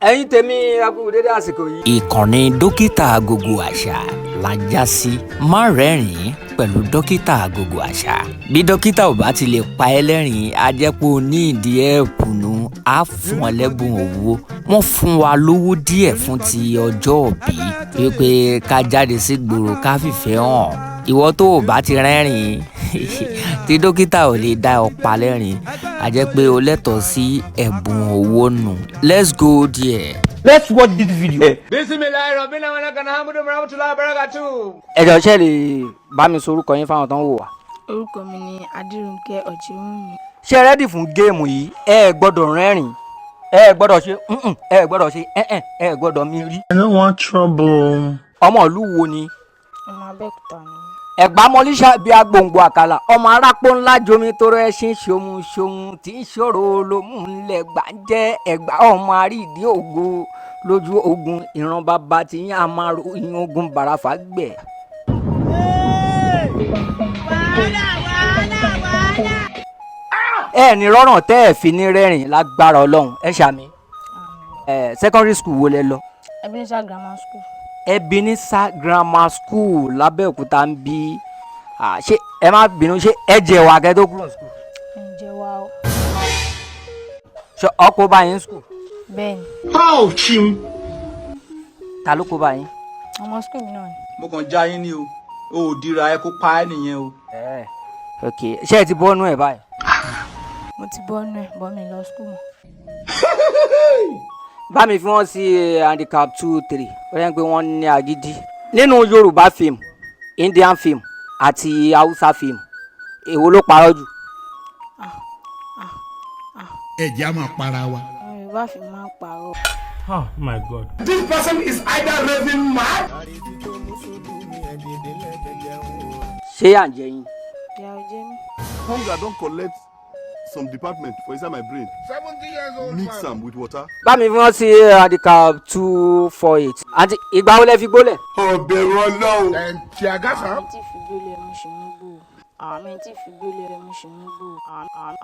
ẹ̀yin tèmi akú dédé àsìkò yìí. Ìkànnì Dọkita AgogoAṣa la já sí. Má rẹ́rìn-ín pẹ̀lú Dọkita AgogoAṣa. Bí dókítà ò bá ti lè pa ẹ́ lẹ́rìn-ín, a jẹ́ pé o ní ìdí ẹ̀kúnnú, á fún ọ lẹ́bùn owó. Wọ́n fún wa lówó díẹ̀ fún ti ọjọ́ òbí wípé ká jáde sí gbòòrò ká fìfẹ́ hàn. Ìwọ tó o bá ti rẹ́rìn-ín tí dókítà ò lè dá ọ pa lẹ́rìn-ín, a jẹ́ pé o lẹ́tọ̀ọ́ sí ẹ̀bùn owó nù. Let's go there. Let's watch this video. ẹjọ ṣe lè bá mi sọ orúkọ yín fáwọn tó ń wò wá. Orúkọ mi ni Adírúnkẹ́ Ọ̀jẹ̀wùmí. ṣé ẹ rẹ́dì fún géèmù yìí? ẹ gbọ́dọ̀ rẹ́rìn, ẹ gbọ́dọ̀ ṣe ẹ gbọ́dọ̀ ṣe ẹ gbọ́dọ̀ mi rí. I don't want trouble. ọmọ ìlú wo ni? Ọmọ Abẹ́òkúta ni. Ẹ̀gbá mọ́líṣà bíi agbòǹgbò àkàlà, ọmọ arápò ńlá jomi tóró ẹṣin ṣohun tí ń ṣòro ló mú un lẹ̀ gbà jẹ́ Ẹ̀gbá ọmọ àríìdí ògo lójú ogun ìran bàbá tí yín àmàrò ìyẹn ogun bàràfà gbẹ̀. ẹ ní rọrùn tẹ́ ẹ fi ní rẹ́rìn lágbára Ọlọ́run, ẹ ṣàmì. Secondary school wo lẹ lọ? Ebenezer Grammar School. Ebenezer Grammar School lábẹ́òkúta ń bí. Ṣé ẹ má bínú, ṣé ẹ jẹ wà kẹ́ tó kúrò ní school? Ẹ jẹ́ wa o. ṣé ọkọ bá yín school? Bẹ́ẹ̀ni. Ta ló kó bá yín? Ọmọ school mi náà ni. mo kàn já yín ni o ò dira ẹ kó pa ẹ nìyẹn o. Ok, ṣé ẹ ti bọ́nú ẹ̀ báyìí? Mo ti bọ́ nù ẹ̀ bọ́ mi lọ school mọ́. Bá mi fi wọ́n sí handicap 2-3 ó yẹn pé wọ́n ní agídí. Nínú Yorùbá film, Indian film àti Hausa film, èwo ló parọ́ jù? ẹ̀jẹ̀ á máa para wa. Àwọn Yorùbá fi máa ń parọ́. Oh my God. This person is either raving mad. Ṣé à ń jẹ yín? Ìyá ò jẹ́ mi. Hunger don collect some department for inside my brain. 70 years old Mix am with water. Bá mi fi wọ́n sí handicap 248. Àǹtí ìgbà wo lẹ fi gbólẹ̀? Ọ̀bẹ̀rù Ọlọ́run. tí a gá sàn. Àwọn tí fi gbélé ẹmu ṣì ń gbò. Àwọn tí fi gbélé ẹmu ṣì ń gbò.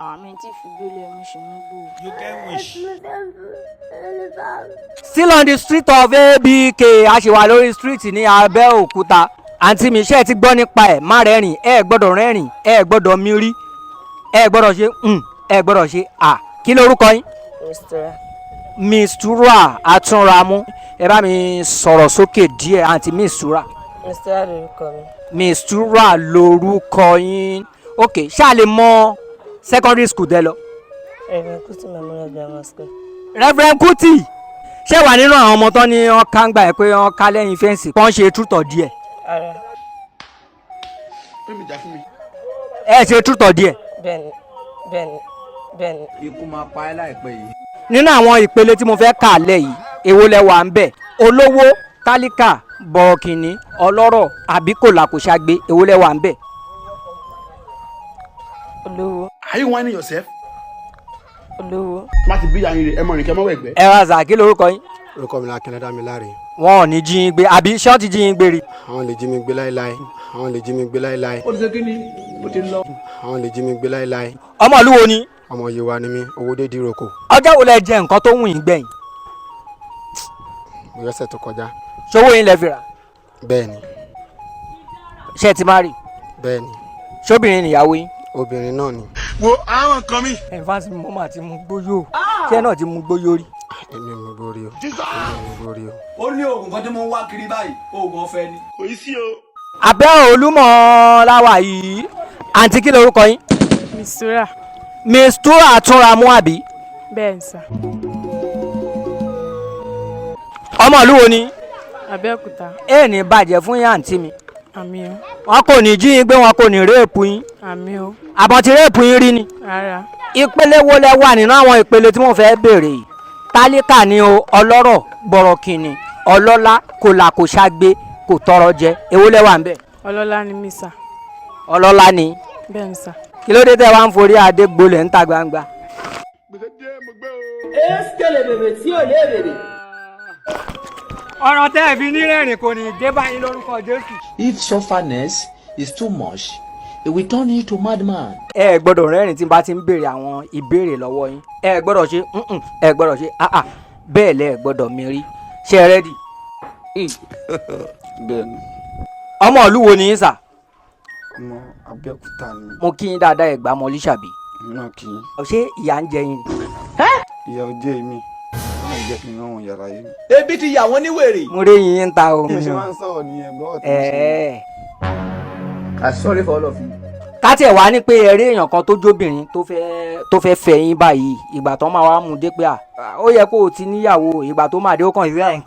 Àwọn tí fi gbélé ẹmu ṣì ń gbò. You can wish. Still on the street of ABK, a ṣì wà lórí street ní Abẹ́òkúta. Àǹtí mi ṣe ti gbọ́ nípa ẹ̀, má rẹ́rìn, ẹ gbọ́dọ̀ rẹ́rìn, ẹ gbọ́dọ̀ mírí, ẹ gbọ́dọ̀ ṣe ẹ gbọ́dọ̀ ṣe kí lorúkọ yín? Mistura Atúnramú. Ẹ bá mi sọ̀rọ̀ sókè díẹ̀ àǹtí Mistura. Mistura lorúkọ mi. Mistura lorúkọ yín. Ok, ṣáà lè mọ secondary school dẹ lọ? Rẹrin Kuti Memorial Grammar School. Reverend Kuti ṣé wà nínú àwọn ọmọ tán ní wọn ká ń gbà ẹ pé wọn ká lẹ́yìn fẹ́ǹsì kàn ṣe tútọ̀ díẹ̀? Ara. Fẹ́mi jà fún mi. ẹ ṣe tútọ̀ díẹ̀. Bẹ́ẹ̀ni. ikú máa pa ẹ láìpẹ́ yìí. Nínú àwọn ìpele tí mo fẹ́ kà lẹ̀ yìí, èwo lẹ wà ń bẹ̀? Olówó, tálíkà, bọ̀ọ̀kìnní, ọlọ́rọ̀ àbí kòlàkòṣagbe, èwo lẹ wà ń bẹ̀? Olówó. Are you whining yourself? Olówó. má ti bí àyìn rẹ̀ ẹ mọ̀ rìn kẹ́ mọ́wọ́ ẹ̀gbẹ́. ẹ ra zà, kí lorúkọ yín? orúkọ mi ni Akíndàmíláre. Wọn ò ní jí yín gbé àbí ṣé ti jí yín gbé rí? àwọn lè jí mi gbé láéláé. àwọn lè jí mi gbé láéláé. ó ti ṣe kí ni ó ti lọ. àwọn lè jí mi gbé láéláé. Ọmọ ìlú wo ni? ọmọ Yewa ni mí, owó dédé roko. Ọjọ́ wo lẹ jẹ nǹkan tó wù yín gbẹ̀yìn? mo yọ̀sẹ̀ tó kọjá. Ṣówó yín lẹ fi rà? bẹ́ẹ̀ni Ṣé ti má rí? bẹ́ẹ̀ni Ṣóbìnrin nìyàwó yín? obìnrin náà ni. wo àwọn kan mi. ẹ̀ fásitì mi mọ́mọ́ àti mú gbóyò. Ṣé náà ti mú gbóyò rí? èmi ò mú gbórí o. èmi ò mú gbórí o. ó ní oògùn kan tí mo ń wá kiri báyìí oògùn ọ̀fẹ́ ni. kò í sí o. Abẹ́ Olúmọ̀ láwà yìí. Àǹtí kí lorúkọ yín? Mistura. Mistura Atúnramú àbí? Bẹ́ẹ̀ni sà. Ọmọ ìlú wo ni? Abẹ́òkúta. Ẹ ní bàjẹ́ fún yín àǹtí mi. Àmì o. Wọn kò ní jí yín gbé, wọn kò ní réèpù yín. Àmì o. Àbọ̀ ti réèpù yín rí ni? Rárá. Ìpele wo lẹ wà nínú àwọn ìpele tí mo fẹ́ béèrè yìí? Tálíkà ni o, ọlọ́rọ̀, bọ̀rọ̀kìnní, ọlọ́lá, kòlàkòṣagbe, kò tọrọ jẹ, èwo lẹ wà ń bẹ̀? Ọlọ́lá ni mí sà. Ọlọ́lá ni. Bẹ́ẹ̀ni sà. Kí ló dé tẹ́ wá ń forí adé gbolẹ̀ ń ta gbangba? gbèsè dé mo gbé o. Ọ̀rọ̀ tẹ́ ẹ̀ fi ní rẹ́rìn kò ní dé báyìí lórúkọ Jésù. If sufferness is too much, it will turn you to madman. Ẹ gbọ́dọ̀ rẹ́rìn tí n bá ti ń béèrè àwọn ìbéèrè lọ́wọ́ yín. Ẹ gbọ́dọ̀ ṣe ẹ gbọ́dọ̀ ṣe bẹ́ẹ̀ lẹ gbọ́dọ̀ mi rí. Ṣé ẹ rẹ́dì? bẹ́ẹ̀ ni. Ọmọ ìlú wo ni yín sà? ọmọ Abẹ́òkúta ni Mo kí yín dáadáa Ẹ̀gbá mọ Lísàbí. èmi náà kì í. Ṣé ìyà ń jẹ yín ni? ìyá ọjọ́ mi wọ́n jẹ́ kí n rán wọn yàrá yìí. ebi ti yà wọ́n ní wèrè. Mo rí yín ń ta o. bí mo ṣe máa ń sọ̀rọ̀ nìyẹn gbọ́ ọ̀tún ṣe. I'm sorry for all of you. Ká tiẹ̀ wá ní pé ẹ rí èèyàn kan tó jóbìnrin tó fẹ́ fẹ́ yín báyìí ìgbà tó máa wá mú dé pé ó yẹ kó o ti níyàwó ìgbà tó máa dé ó kàn sí ẹ̀.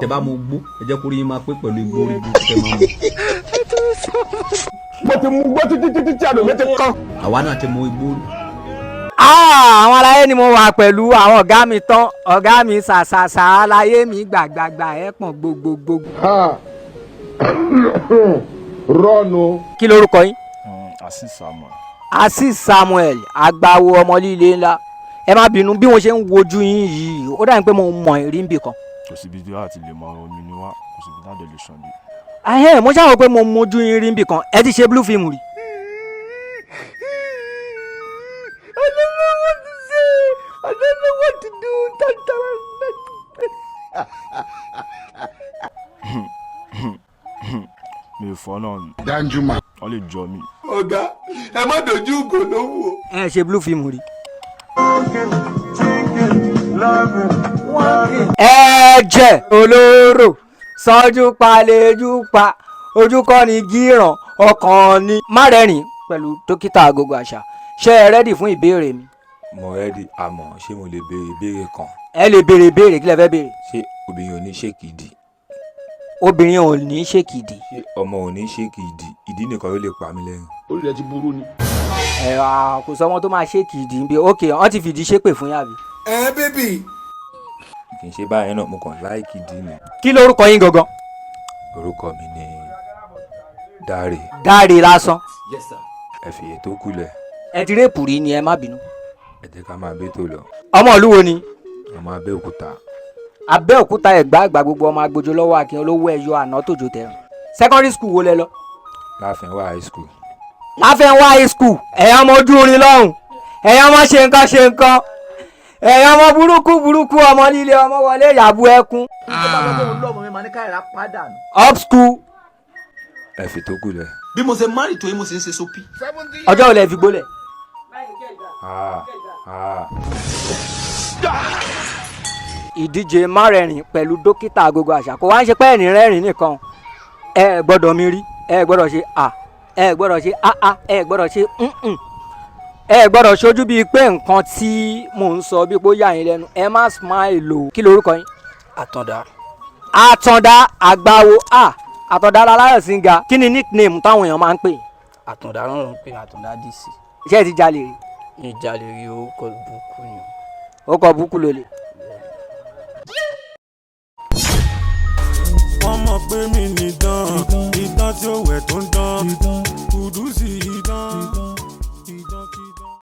tẹ bá mo gbó ẹ jẹ́ kó rí yín máa pé pẹ̀lú igbó orí igbó tẹ máa mú. mo ti mú gbọ́ títí tí àdó mi ti kán. àwa náà ti mú igbó rí. Àwọn aláyé ni mo wà pẹ̀lú àwọn ọ̀gá mi tán ọ̀gá mi ṣàṣàṣà aláyé mi gbàgbàgbà ẹ̀ pọ̀n gbogbogbò. rọ́ọ̀nù. Kí lorúkọ yín? Asis Samuel. Asis Samuel àgbàwo ọmọ líle ńlá. Ẹ má bínú bí mo ṣe ń wojú yín yìí ó dà ní pé mo mọ ìrìnbì kan. Kò síbi tí a ti lè mọ omi ni wá, kò síbi tí a lè ṣàn dé. Mo ṣàwọ̀ pé mo mojú yín rí nbì kan. Ẹ ti ṣe blue film rí. I don't know what to do. Mi ò fọ́ náà ni. Danjuma. Wọ́n lè jọ mí. ọ̀gá ẹ má dojú ìgò lówó. Ẹ ṣe blue film rí. Ẹ̀jẹ̀ olóró sọ́jú palẹ̀jú pa ojú kọ́ ni gíràn ọkàn ni. Má rẹ́rìn pẹ̀lú dókítà AgogoAṣa. Ṣé ẹ rẹ́dì fún ìbéèrè mi? Mo rẹ́dì àmọ́ ṣé mo lè béèrè ìbéèrè kan? Ẹ lè béèrè ìbéèrè kí lẹ fẹ́ béèrè. Ṣé obìnrin ò ní ṣèkì ìdí? Obìnrin ò ní ṣèkì ìdí. Ṣé ọmọ ò ní ṣèkì ìdí? Ìdí nìkan ló lè pa mí lẹ́rìn. orí rẹ ti burú ni. Kò sọmọ tó máa ṣèkì ìdí bí ókè wọ́n ti fìdí ṣépè fún yàbí. bébì. Kì í ṣe báyìí náà mo kàn láìkì ìdí ni. Kí lorúkọ yín gangan? Orúkọ mi ni Dáre. Dáre lásán. Yes sir. Ẹ fi ètò kulẹ̀. Ẹ ti rẹ́pù rí ni ẹ má bínú. Ẹ jẹ́ ká máa bẹ́ tó lọ. Ọmọ ìlú wo ni? Ọmọ Abẹ́òkúta. Abẹ́òkúta Ẹ̀gbá àgbà gbogbo ọmọ agbójó lọ́wọ́ akin olówó ẹ̀yọ àná tòjò tẹ̀rùn. Secondary school wo lẹ lọ? Láfẹnwá high school. Láfẹnwá high school. Ẹ̀yin ọmọ ojú orin lọ́hùn. Ẹ̀yin ọmọ ṣe nǹkan. Ẹ̀yin ọmọ burúkú ọmọ líle ọmọ wọlé ìyàbú ẹkún. Up school. Ẹ fi tó kulẹ̀. bí mo ṣe márì tó yín mo ṣe ń ṣe sópì. Ọjọ́ wo lẹ fi gbólẹ̀? Ìdíje má rẹ́rìn pẹ̀lú dókítà AgogoAṣa kò wá ń ṣe pé ẹ̀rín rẹ́rìn nìkan. Ẹ gbọ́dọ̀ mi rí, ẹ gbọ́dọ̀ ṣe ẹ gbọ́dọ̀ ṣe ẹ gbọ́dọ̀ ṣe ẹ gbọ́dọ̀ ṣojú bíi pé nǹkan tí mò ń sọ bí pé ó yà yín lẹ́nu. Ẹ má smile o. Kí lorúkọ yín? Àtàndá. Àtàndá àgbàwo Àtàndá aláyọ̀ sí ń ga. Kí ni nickname táwọn èèyàn máa ń pè? Àtàndá náà ló ń pè Àtàndá DC. Iṣẹ́ ti jalè rí. ní ìjàlè rí orúkọ burúkú ni. Ó kọ búkú lólè.